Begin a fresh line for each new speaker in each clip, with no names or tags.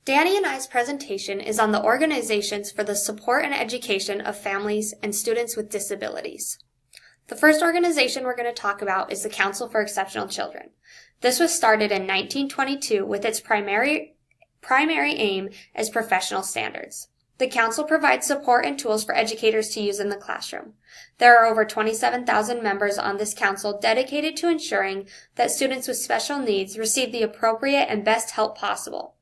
Danny and I's presentation is on the organizations for the support and education of families and students with disabilities. The first organization we're going to talk about is the Council for Exceptional Children. This was started in 1922 with its primary aim as professional standards. The Council provides support and tools for educators to use in the classroom. There are over 27,000 members on this council dedicated to ensuring that students with special needs receive the appropriate and best help possible.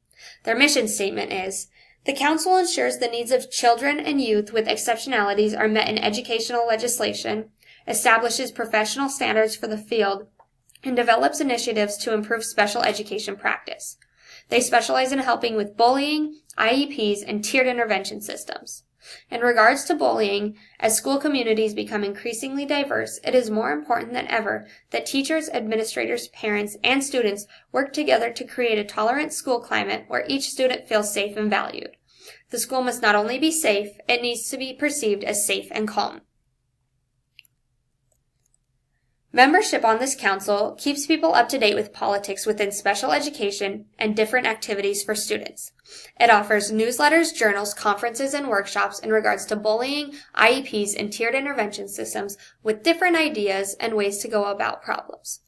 Their mission statement is, the Council ensures the needs of children and youth with exceptionalities are met in educational legislation, establishes professional standards for the field, and develops initiatives to improve special education practice. They specialize in helping with bullying, IEPs, and tiered intervention systems. In regards to bullying, as school communities become increasingly diverse, it is more important than ever that teachers, administrators, parents, and students work together to create a tolerant school climate where each student feels safe and valued. The school must not only be safe, it needs to be perceived as safe and calm. Membership on this council keeps people up to date with politics within special education and different activities for students. It offers newsletters, journals, conferences, and workshops in regards to bullying, IEPs, and tiered intervention systems with different ideas and ways to go about problems.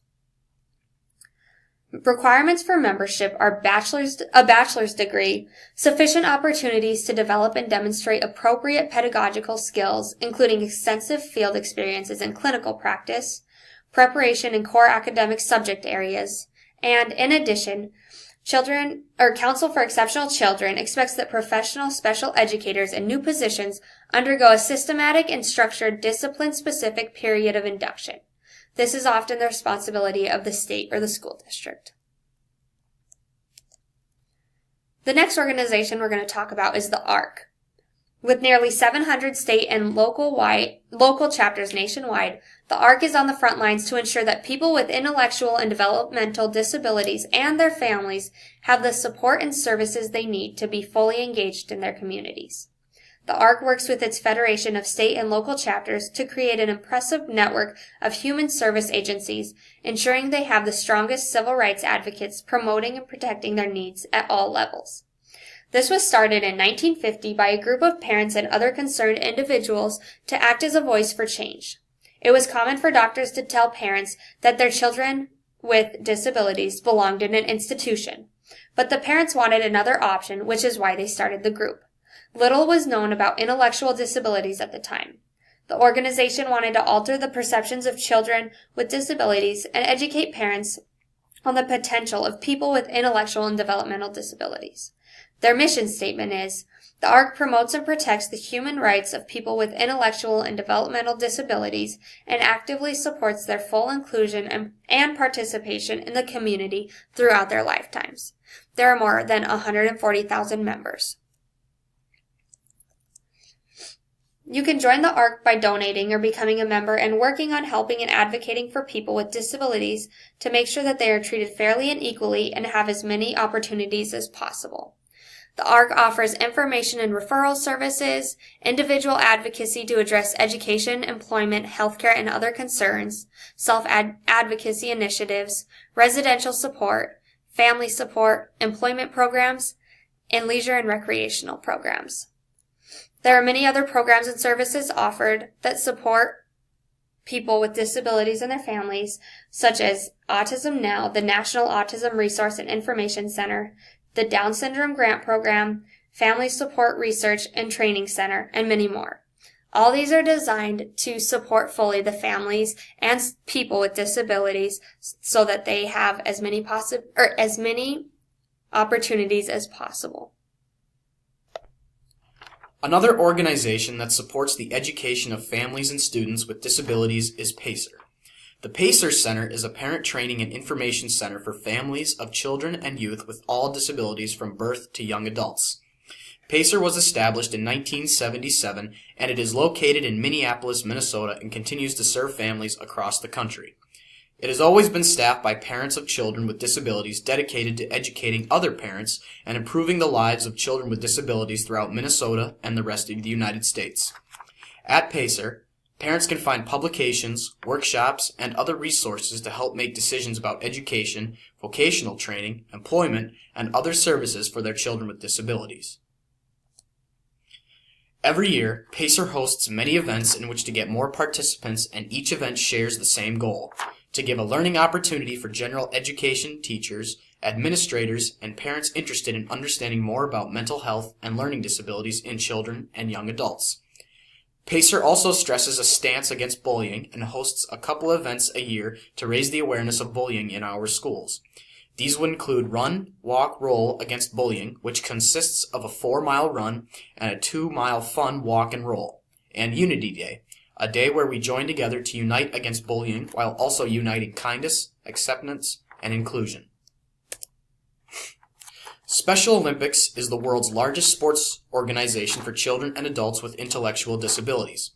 Requirements for membership are a bachelor's degree, sufficient opportunities to develop and demonstrate appropriate pedagogical skills, including extensive field experiences in clinical practice, preparation in core academic subject areas, and in addition, Council for Exceptional Children expects that professional special educators in new positions undergo a systematic and structured discipline-specific period of induction. This is often the responsibility of the state or the school district. The next organization we're going to talk about is the ARC. With nearly 700 state and local chapters nationwide, the ARC is on the front lines to ensure that people with intellectual and developmental disabilities and their families have the support and services they need to be fully engaged in their communities. The ARC works with its federation of state and local chapters to create an impressive network of human service agencies, ensuring they have the strongest civil rights advocates promoting and protecting their needs at all levels. This was started in 1950 by a group of parents and other concerned individuals to act as a voice for change. It was common for doctors to tell parents that their children with disabilities belonged in an institution, but the parents wanted another option, which is why they started the group. Little was known about intellectual disabilities at the time. The organization wanted to alter the perceptions of children with disabilities and educate parents on the potential of people with intellectual and developmental disabilities. Their mission statement is, the ARC promotes and protects the human rights of people with intellectual and developmental disabilities and actively supports their full inclusion and participation in the community throughout their lifetimes. There are more than 140,000 members. You can join the ARC by donating or becoming a member and working on helping and advocating for people with disabilities to make sure that they are treated fairly and equally and have as many opportunities as possible. The ARC offers information and referral services, individual advocacy to address education, employment, healthcare, and other concerns, self-advocacy initiatives, residential support, family support, employment programs, and leisure and recreational programs. There are many other programs and services offered that support people with disabilities and their families, such as Autism Now, the National Autism Resource and Information Center, the Down Syndrome Grant Program, Family Support Research and Training Center, and many more. All these are designed to support fully the families and people with disabilities so that they have as many opportunities as possible.
Another organization that supports the education of families and students with disabilities is PACER. The PACER Center is a parent training and information center for families of children and youth with all disabilities from birth to young adults. PACER was established in 1977, and it is located in Minneapolis, Minnesota, and continues to serve families across the country. It has always been staffed by parents of children with disabilities dedicated to educating other parents and improving the lives of children with disabilities throughout Minnesota and the rest of the United States. At PACER, Parents can find publications, workshops, and other resources to help make decisions about education, vocational training, employment, and other services for their children with disabilities. Every year, PACER hosts many events in which to get more participants, and each event shares the same goal: to give a learning opportunity for general education teachers, administrators, and parents interested in understanding more about mental health and learning disabilities in children and young adults. PACER also stresses a stance against bullying and hosts a couple events a year to raise the awareness of bullying in our schools. These would include Run, Walk, Roll Against Bullying, which consists of a 4-mile run and a 2-mile fun walk and roll, and Unity Day, a day where we join together to unite against bullying while also uniting kindness, acceptance, and inclusion. Special Olympics is the world's largest sports organization for children and adults with intellectual disabilities.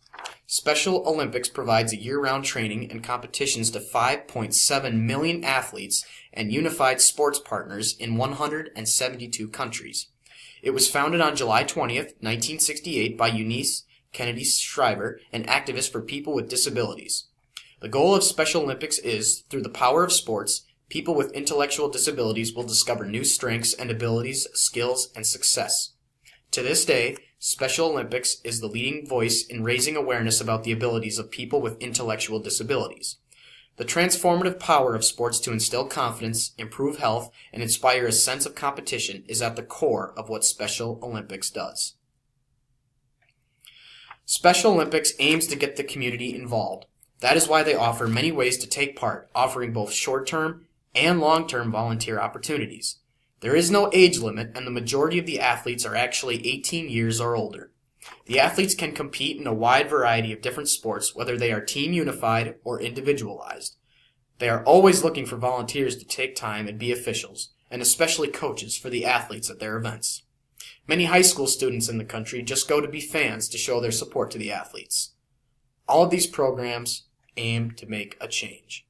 Special Olympics provides a year-round training and competitions to 5.7 million athletes and unified sports partners in 172 countries. It was founded on July 20th, 1968 by Eunice Kennedy Shriver, an activist for people with disabilities. The goal of Special Olympics is, through the power of sports, people with intellectual disabilities will discover new strengths and abilities, skills, and success. To this day, Special Olympics is the leading voice in raising awareness about the abilities of people with intellectual disabilities. The transformative power of sports to instill confidence, improve health, and inspire a sense of competition is at the core of what Special Olympics does. Special Olympics aims to get the community involved. That is why they offer many ways to take part, offering both short-term and long-term volunteer opportunities. There is no age limit, and the majority of the athletes are actually 18 years or older. The athletes can compete in a wide variety of different sports, whether they are team unified or individualized. They are always looking for volunteers to take time and be officials, and especially coaches for the athletes at their events. Many high school students in the country just go to be fans to show their support to the athletes. All of these programs aim to make a change.